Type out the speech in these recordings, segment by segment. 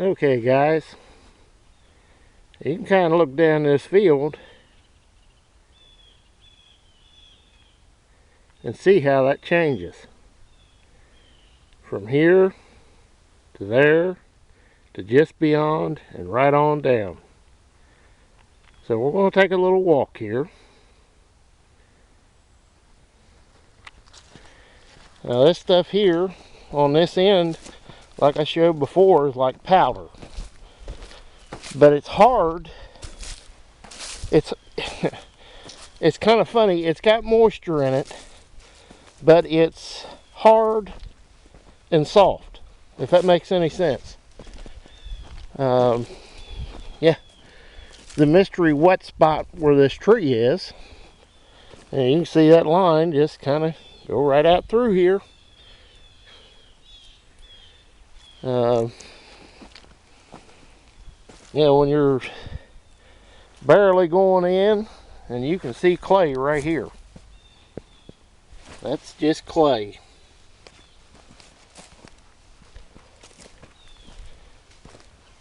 Okay guys, you can kind of look down this field and see how that changes from here to there to just beyond and right on down. So we're going to take a little walk here. Now this stuff here on this end, like I showed before, is like powder. But it's hard. It's it's kind of funny. It's got moisture in it, but it's hard and soft, if that makes any sense. Yeah, the mystery wet spot where this tree is, and you can see that line just kind of go right out through here. You know, when you're barely going in, and you can see clay right here. That's just clay.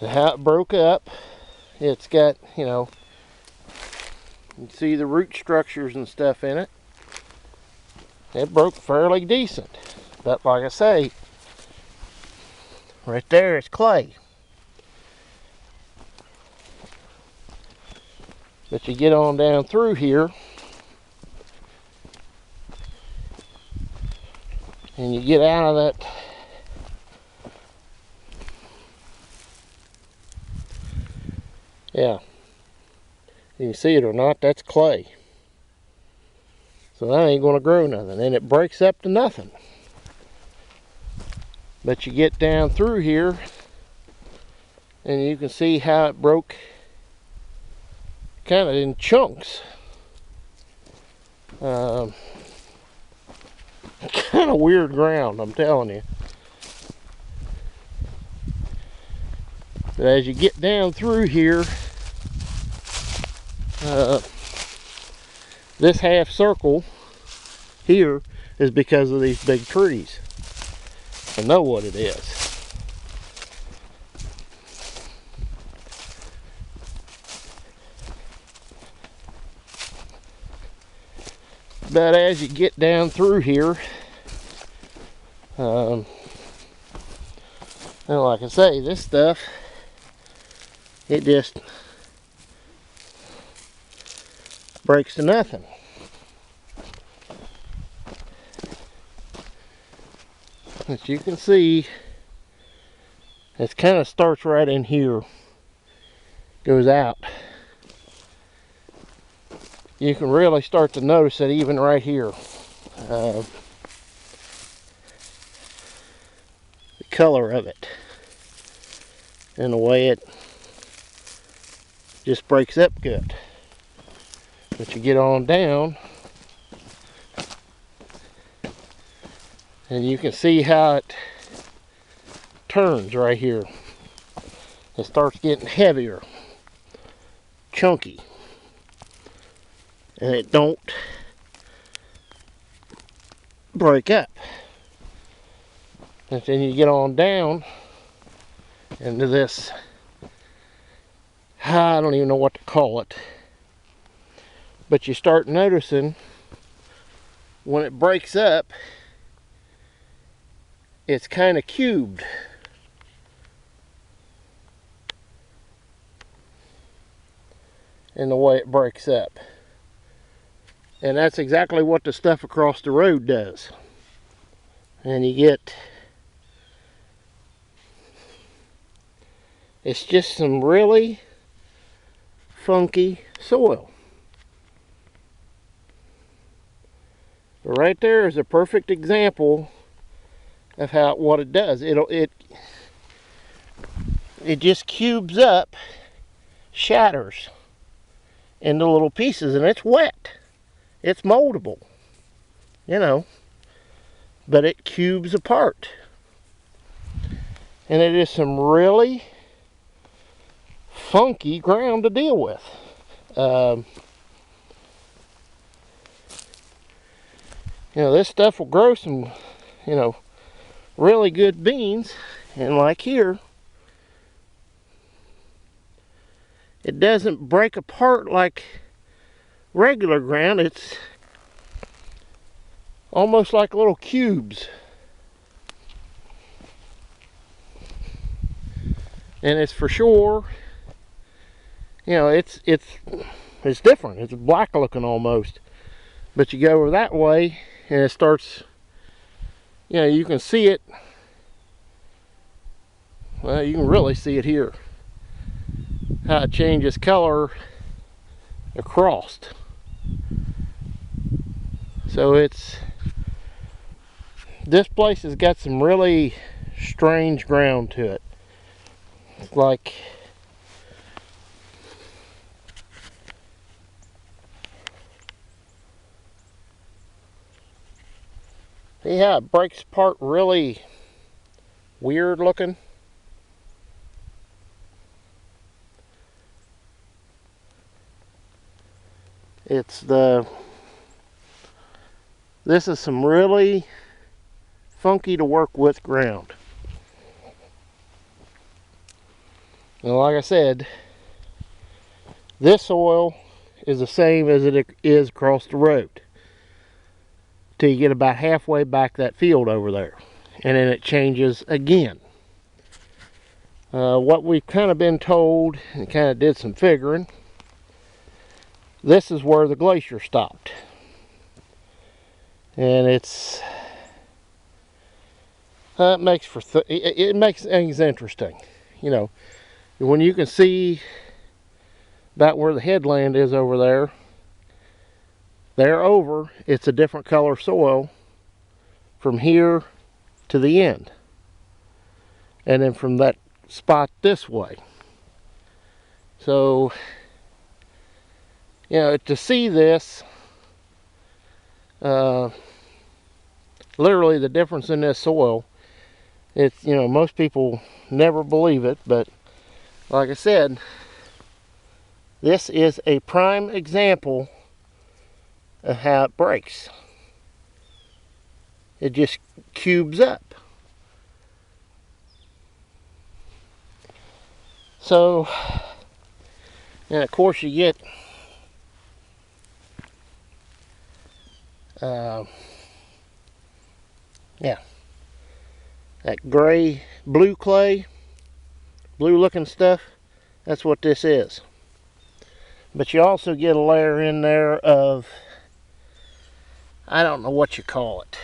So how it broke up, it's got, you know, you can see the root structures and stuff in it. It broke fairly decent. But like I say, right there is clay. But you get on down through here, and you get out of that yeah, you can see it or not, that's clay. So that ain't going to grow nothing, and it breaks up to nothing. But you get down through here and you can see how it broke kind of in chunks. Kind of weird ground, I'm telling you. But as you get down through here, this half circle here is because of these big trees. I know what it is. But as you get down through here, and like I say, this stuff, it just breaks to nothing. As you can see, it kind of starts right in here, goes out. You can really start to notice it even right here. The color of it and the way it just breaks up good. But you get on down and you can see how it turns right here. It starts getting heavier, chunky, and it don't break up. And then you get on down into this, I don't even know what to call it, but you start noticing when it breaks up, it's kind of cubed. In the way it breaks up. And that's exactly what the stuff across the road does. And you get, it's just some really funky soil. But right there is a perfect example of how what it does. It just cubes up, shatters into little pieces, and it's wet. It's moldable, you know, but it cubes apart. And it is some really funky ground to deal with. You know, this stuff will grow some, you know, really good beans. And like here, it doesn't break apart like regular ground. It's almost like little cubes. And it's for sure, you know, it's different. It's black looking almost. But you go over that way and it starts, you know, you can see it. Well, you can really see it here. How it changes color across. So this place has got some really strange ground to it. It's like, see how it breaks apart really weird looking? This is some really funky to work with ground. And like I said, this soil is the same as it is across the road till you get about halfway back that field over there, and then it changes again. What we've kind of been told, and kind of did some figuring, this is where the glacier stopped. And it makes things interesting, you know, when you can see about where the headland is over there over, it's a different color soil from here to the end, and then from that spot this way. So, you know, to see this, literally the difference in this soil, it's, you know, most people never believe it, but like I said, this is a prime example of how it breaks. It just cubes up. So, and of course you get yeah, that gray blue clay, blue looking stuff, that's what this is. But you also get a layer in there of, I don't know what you call it.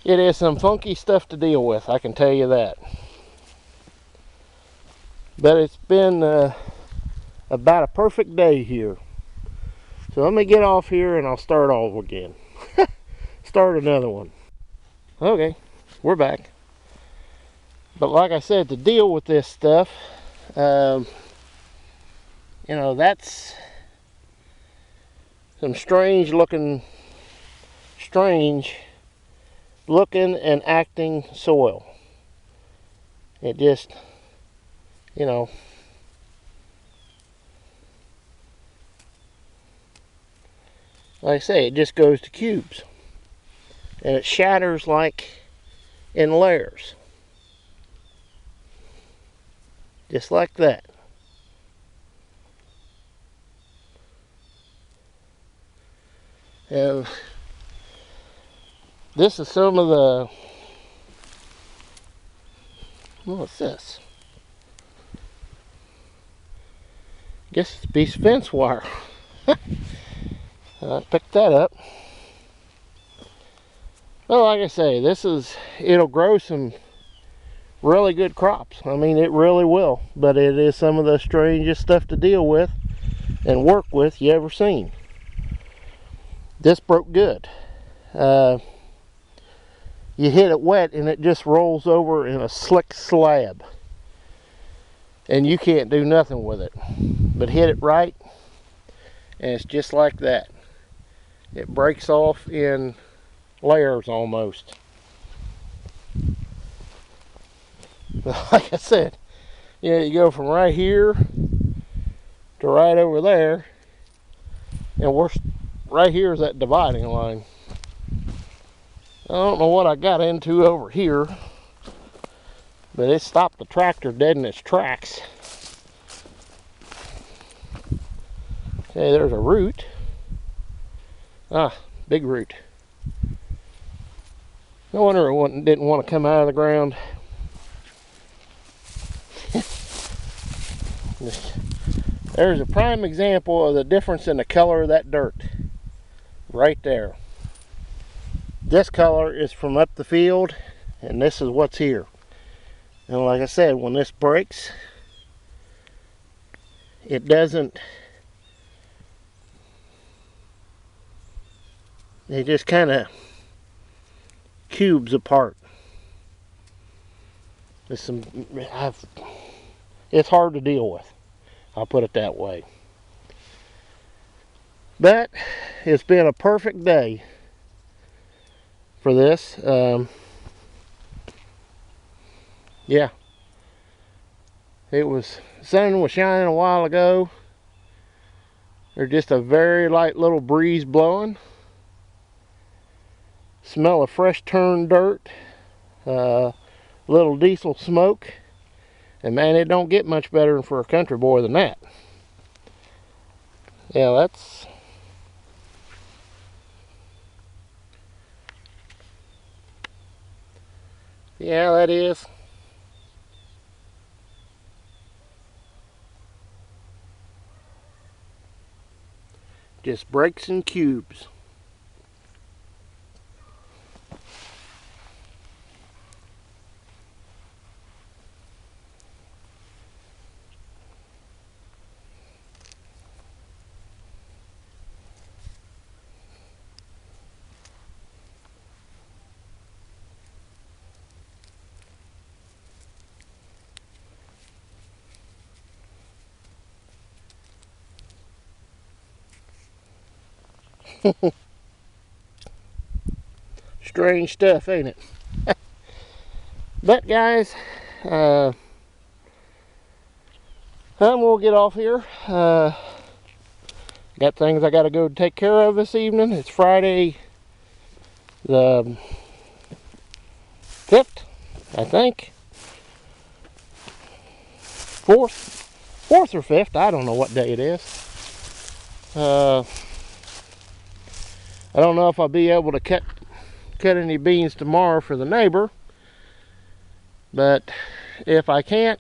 It is some funky stuff to deal with, I can tell you that. But it's been about a perfect day here. So let me get off here and I'll start all again. Start another one. Okay, we're back. But like I said, to deal with this stuff, you know, that's some strange looking and acting soil. It just, you know, like I say, it just goes to cubes. And it shatters like in layers. Just like that. And this is some of the, what's this? I guess it's a piece of fence wire. I picked that up. Well, like I say, it'll grow some really good crops. I mean, it really will. But it is some of the strangest stuff to deal with and work with you ever seen. This broke good. You hit it wet and it just rolls over in a slick slab. And you can't do nothing with it. But hit it right, and it's just like that. It breaks off in layers almost. But like I said, you know, you go from right here to right over there, and right here is that dividing line. I don't know what I got into over here, but it stopped the tractor dead in its tracks. Okay, there's a root. Ah, big root. No wonder it didn't want to come out of the ground. There's a prime example of the difference in the color of that dirt. Right there. This color is from up the field, and this is what's here. And like I said, when this breaks, it doesn't, it just kind of cubes apart. It's hard to deal with. I'll put it that way. But it's been a perfect day for this. Yeah. The sun was shining a while ago. There's just a very light little breeze blowing. Smell of fresh turned dirt. Little diesel smoke. And man, it don't get much better for a country boy than that. Yeah, that's... yeah, that is. Just breaks in cubes. Strange stuff, ain't it? But guys, I'm gonna get off here. Got things I gotta go take care of this evening. It's Friday the 5th, I think. 4th or 5th, I don't know what day it is. I don't know if I'll be able to cut any beans tomorrow for the neighbor, but if I can't,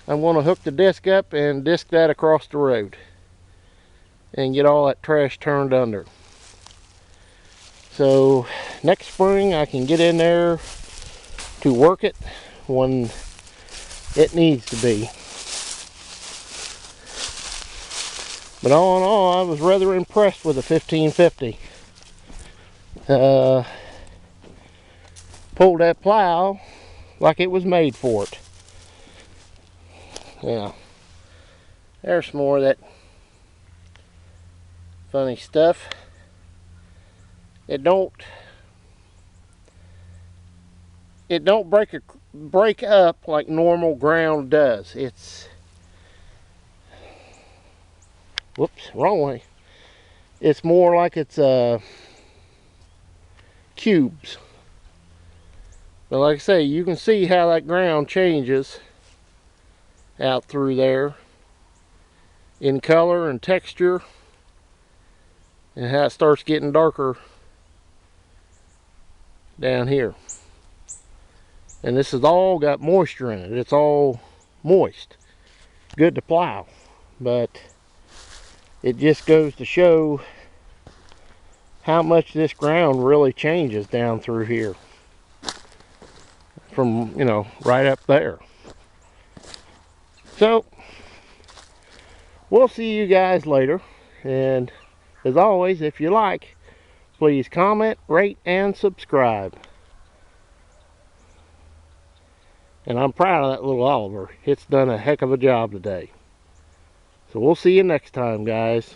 I'm going to hook the disc up and disc that across the road and get all that trash turned under. So next spring I can get in there to work it when it needs to be. But all in all, I was rather impressed with the 1550. Pulled that plow like it was made for it. Yeah. There's some more of that funny stuff. It don't break up like normal ground does. It's, whoops, wrong way. It's more like it's cubes. But like I say, you can see how that ground changes out through there in color and texture, and how it starts getting darker down here. And this has all got moisture in it. It's all moist. Good to plow. But it just goes to show how much this ground really changes down through here. From, you know, right up there. So, we'll see you guys later. And as always, if you like, please comment, rate, and subscribe. And I'm proud of that little Oliver. It's done a heck of a job today. So we'll see you next time, guys.